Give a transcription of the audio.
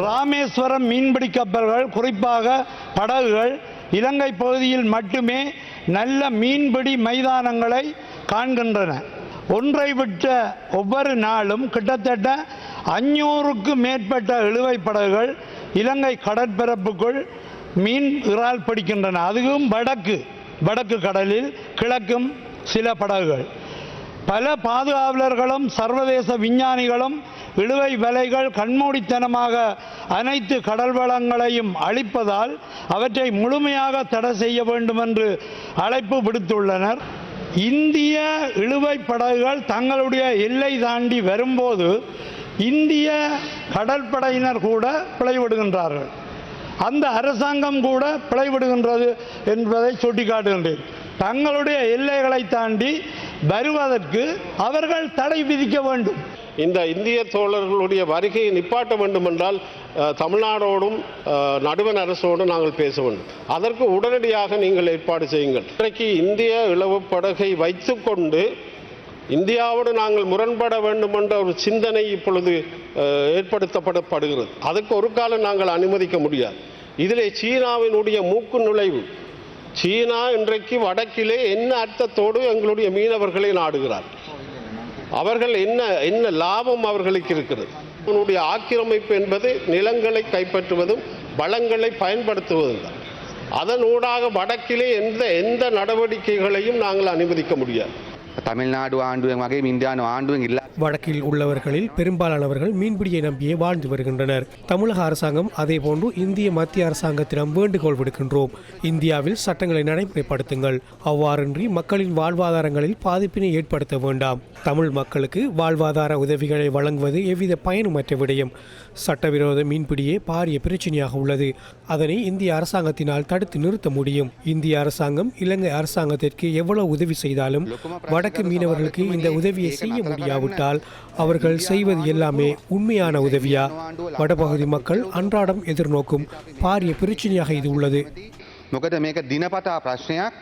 ராமேஸ்வரம் மீன்பிடி கப்பல்கள், குறிப்பாக படகுகள், இலங்கை பகுதியில் மட்டுமே நல்ல மீன்பிடி மைதானங்களை காண்கின்றன. ஒன்றை விட்ட ஒவ்வொரு நாளும் கிட்டத்தட்ட 500க்கு மேற்பட்ட இழுவை படகுகள் இலங்கை கடற்பரப்புக்குள் மீன் இறால் பிடிக்கின்றன. அதுவும் வடக்கு கடலில், கிழக்கும் சில படகுகள். பல பாதுகாவலர்களும் சர்வதேச விஞ்ஞானிகளும் இழுவை வலைகள் கண்மூடித்தனமாக அனைத்து கடல் வளங்களையும் அழிப்பதால் அவற்றை முழுமையாக தடை செய்ய வேண்டும் என்று அழைப்பு விடுத்துள்ளனர். இந்திய இழுவை படகுகள் தங்களுடைய எல்லை தாண்டி வரும்போது இந்திய கடற்படையினர் கூட பிழைவிடுகின்றார்கள். அந்த அரசாங்கம் கூட பிழைவிடுகின்றது என்பதை சுட்டிக்காட்டுகின்றேன். தங்களுடைய எல்லைகளை தாண்டி வருவதற்கு அவர்கள் தடை விதிக்க வேண்டும். இந்த இந்திய தோழர்களுடைய வருகையை நிப்பாட்ட வேண்டும் என்றால் தமிழ்நாடோடும் நடுவண் அரசோடும் நாங்கள் பேச வேண்டும். அதற்கு உடனடியாக நீங்கள் ஏற்பாடு செய்யுங்கள். இன்றைக்கு இந்திய இலவு படகை வைத்துக்கொண்டு இந்தியாவோடு நாங்கள் முரண்பட வேண்டும் என்ற ஒரு சிந்தனை இப்பொழுது ஏற்படுத்தப்படுகிறது. அதுக்கு ஒரு காலம் நாங்கள் அனுமதிக்க முடியாது. இதிலே சீனாவினுடைய மூக்கு நுழைவு. சீனா இன்றைக்கு வடக்கிலே என்ன அர்த்தத்தோடு எங்களுடைய மீனவர்களை நாடுகிறார். அவர்கள் என்ன லாபம் அவர்களுக்கு இருக்கிறது? அவனுடைய ஆக்கிரமிப்பு என்பது நிலங்களை கைப்பற்றுவதும் வளங்களை பயன்படுத்துவதும் தான். அதனூடாக வடக்கிலே எந்த நடவடிக்கைகளையும் நாங்கள் அனுமதிக்க முடியாது. தமிழ்நாடு ஆண்டுவன் வகை இந்தியானு ஆண்டுவன் இல்லை. வடக்கில் உள்ளவர்களில் பெரும்பாலானவர்கள் மீன்பிடியை நம்பியே வாழ்ந்து வருகின்றனர். தமிழக அரசாங்கம் அதேபோன்று இந்திய மத்திய அரசாங்கத்திடம் வேண்டுகோள் விடுக்கின்றோம். இந்தியாவில் சட்டங்களை நடைமுறைப்படுத்துங்கள். அவ்வாறின்றி மக்களின் வாழ்வாதாரங்களில் பாதிப்பினை ஏற்படுத்த வேண்டாம். தமிழ் மக்களுக்கு வாழ்வாதார உதவிகளை வழங்குவது எவ்வித பயனுமற்ற விடயம். சட்டவிரோத மீன்பிடியே பாரிய பிரச்சனையாக உள்ளது. அதனை இந்திய அரசாங்கத்தினால் தடுத்து நிறுத்த முடியும். இந்திய அரசாங்கம் இலங்கை அரசாங்கத்திற்கு எவ்வளவு உதவி செய்தாலும் வடக்கு மீனவர்களுக்கு இந்த உதவியை செய்ய முடியாவிட்டால் அவர்கள் செய்வது எல்லாமே உண்மையான உதவியா? வடபகுதி மக்கள் அன்றாடம் எதிர்நோக்கும் பாரிய பிரச்சனையாக இது உள்ளது. මොකද මේක දිනපතා ප්‍රශ්නයක්.